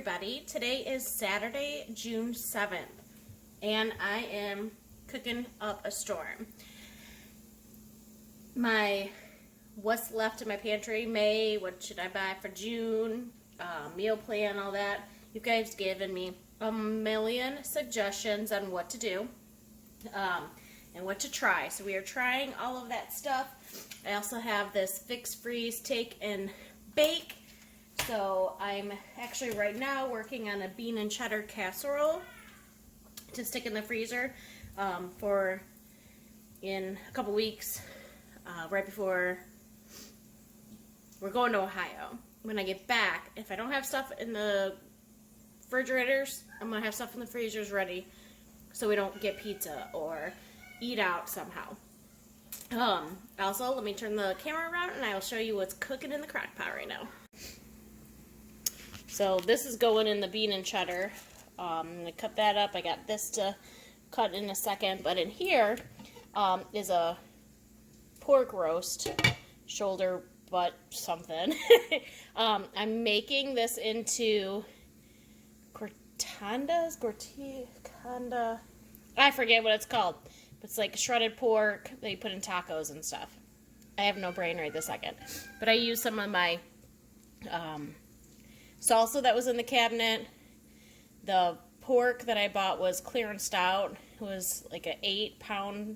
everybody. Today is Saturday, June 7th, and I am cooking up a storm. What's left in my pantry, May, what should I buy for June, meal plan, all that. You guys given me a million suggestions on what to do and what to try. So we are trying all of that stuff. I also have this fix, freeze, take, and bake. So I'm actually right now working on a bean and cheddar casserole to stick in the freezer for in a couple weeks, right before we're going to Ohio. When I get back, if I don't have stuff in the refrigerators, I'm going to have stuff in the freezers ready so we don't get pizza or eat out somehow. Also, let me turn the camera around and I will show you what's cooking in the crock pot right now. So this is going in the bean and cheddar. I'm going to cut that up. I got this to cut in a second. But in here is a pork roast, shoulder, butt, something. I'm making this into cortandas? I forget what it's called. It's like shredded pork that you put in tacos and stuff. I have no brain right this second. But I used some of my salsa that was in the cabinet. The pork that I bought was clearanced out. It was like an 8-pound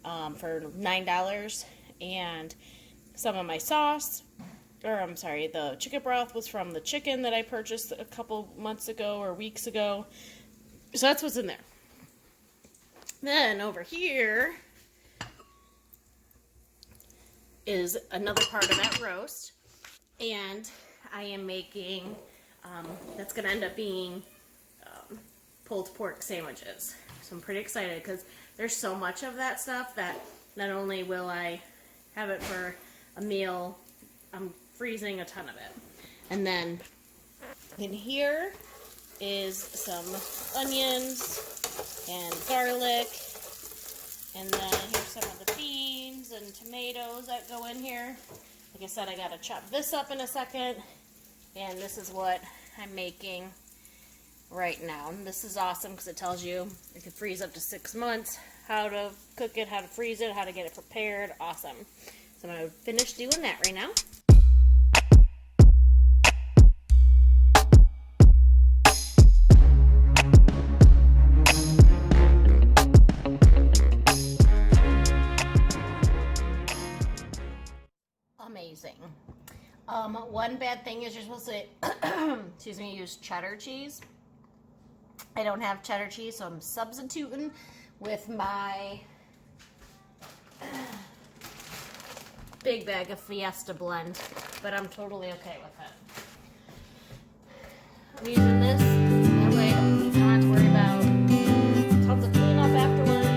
for $9. And some of my sauce, the chicken broth was from the chicken that I purchased a couple months ago or weeks ago. So that's what's in there. Then over here is another part of that roast. And I am making, that's going to end up being pulled pork sandwiches. So I'm pretty excited because there's so much of that stuff that not only will I have it for a meal, I'm freezing a ton of it. And then in here is some onions and garlic. And then here's some of the beans and tomatoes that go in here. Like I said, I got to chop this up in a second. And this is what I'm making right now. And this is awesome because it tells you it can freeze up to 6 months, how to cook it, how to freeze it, how to get it prepared. Awesome. So I'm going to finish doing that right now. Amazing. One bad thing is you're supposed to, use cheddar cheese. I don't have cheddar cheese, so I'm substituting with my big bag of Fiesta blend, but I'm totally okay with it. I'm using this, that way I don't have to worry about tons of cleanup afterwards.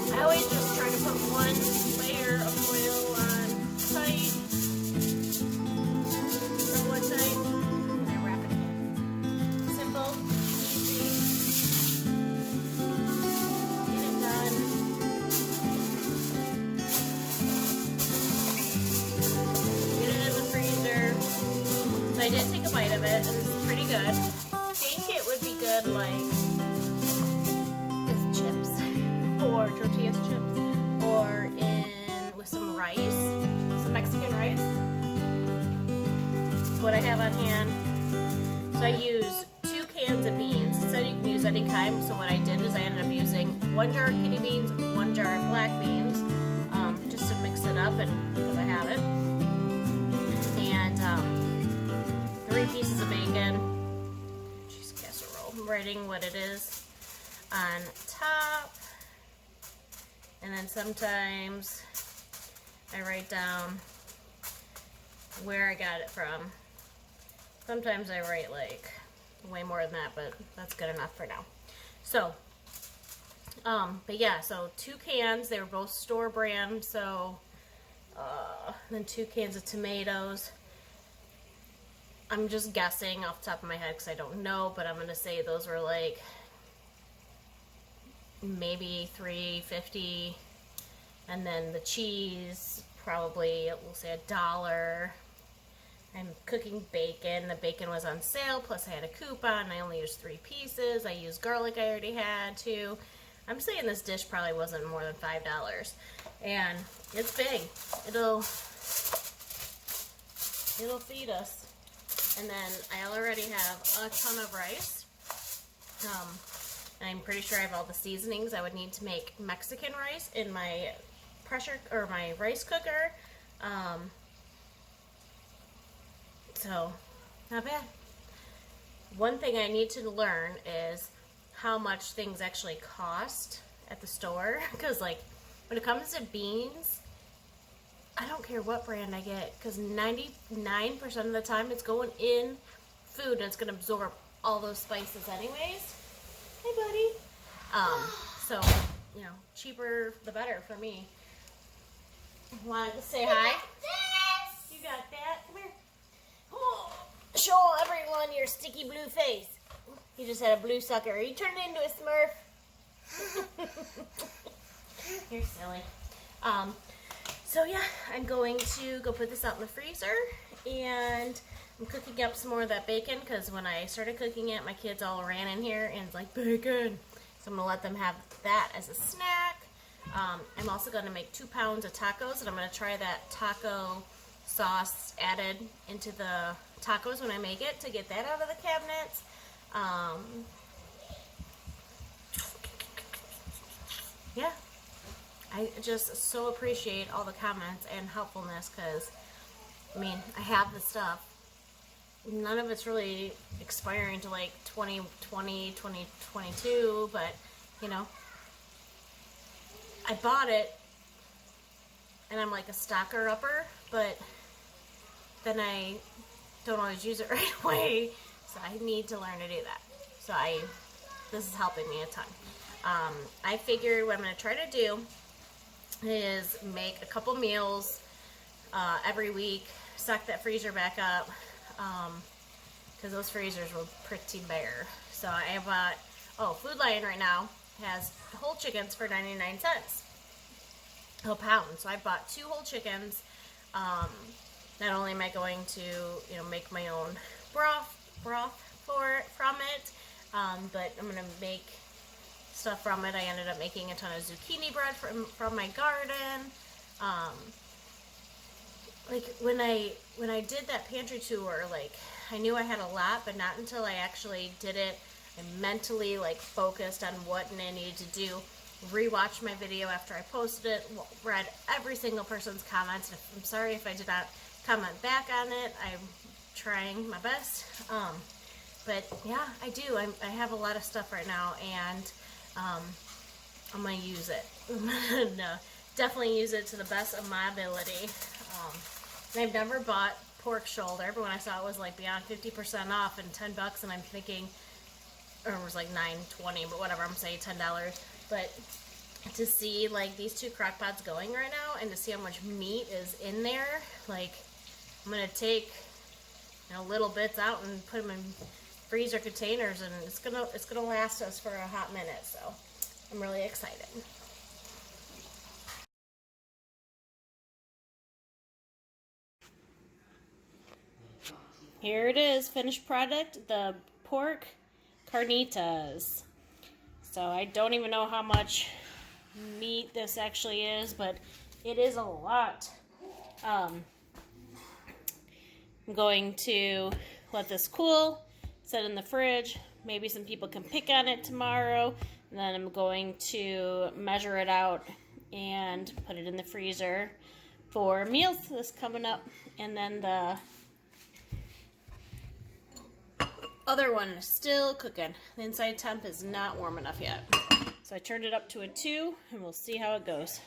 I always just try to put one layer of foil on tight, somewhat tight, and I wrap it in. Simple, easy, get it done. Get it in the freezer. So I did take a bite of it, and it's pretty good. I think it would be good like or tortilla chips, or with some rice, some Mexican rice. what I have on hand. So I use 2 cans of beans. So you can use any kind. So what I did is I ended up using 1 jar of kidney beans, 1 jar of black beans, just to mix it up, and because I have it. And 3 pieces of bacon. Cheese casserole. I'm writing what it is on top. And then sometimes I write down where I got it from. Sometimes I write like way more than that, but that's good enough for now. So, but yeah, so 2 cans, they were both store brand, so, then 2 cans of tomatoes. I'm just guessing off the top of my head because I don't know, but I'm going to say those were like maybe $3.50, and then the cheese, probably, we'll say $1. I'm cooking bacon. The bacon was on sale, plus I had a coupon. I only used 3 pieces. I used garlic I already had too. I'm saying this dish probably wasn't more than $5. And it's big. It'll feed us. And then I already have a ton of rice. I'm pretty sure I have all the seasonings I would need to make Mexican rice in my my rice cooker. So, not bad. One thing I need to learn is how much things actually cost at the store. Because, like, when it comes to beans, I don't care what brand I get. Because 99% of the time it's going in food and it's going to absorb all those spices anyways. Hey, buddy. So, you know, cheaper the better for me. Want to say hi? You got that? Come here. Oh, show everyone your sticky blue face. You just had a blue sucker. You turned into a Smurf. You're silly. So yeah, I'm going to go put this out in the freezer, and I'm cooking up some more of that bacon because when I started cooking it, my kids all ran in here and it's like, bacon. So I'm gonna let them have that as a snack. I'm also gonna make 2 pounds of tacos, and I'm gonna try that taco sauce added into the tacos when I make it to get that out of the cabinets. Yeah, I just so appreciate all the comments and helpfulness because, I mean, I have the stuff. None of it's really expiring to like 2020, 2022, but, you know, I bought it and I'm like a stocker-upper, but then I don't always use it right away, so I need to learn to do that. So this is helping me a ton. I figured what I'm going to try to do is make a couple meals every week, stock that freezer back up, because those freezers were pretty bare. So I bought, Food Lion right now has whole chickens for 99 cents a pound. So I bought 2 whole chickens. Not only am I going to, make my own broth from it, but I'm going to make stuff from it. I ended up making a ton of zucchini bread from my garden. Like when I did that pantry tour, like I knew I had a lot, but not until I actually did it and mentally like focused on what I needed to do. Rewatched my video after I posted it, read every single person's comments. I'm sorry if I did not comment back on it. I'm trying my best. But yeah, I do. I have a lot of stuff right now, and I'm going to use it. I'm going to definitely use it to the best of my ability. I've never bought pork shoulder, but when I saw it was like beyond 50% off and $10, and I'm thinking, or it was like $9.20, but whatever, I'm saying $10. But to see like these 2 crock pots going right now, and to see how much meat is in there, like I'm gonna take little bits out and put them in freezer containers, and it's gonna last us for a hot minute. So I'm really excited. Here it is, finished product, the pork carnitas. So I don't even know how much meat this actually is, but it is a lot. I'm going to let this cool, set it in the fridge. Maybe some people can pick on it tomorrow. And then I'm going to measure it out and put it in the freezer for meals that's coming up. And then the other one is still cooking. The inside temp is not warm enough yet. So I turned it up to a 2 and we'll see how it goes.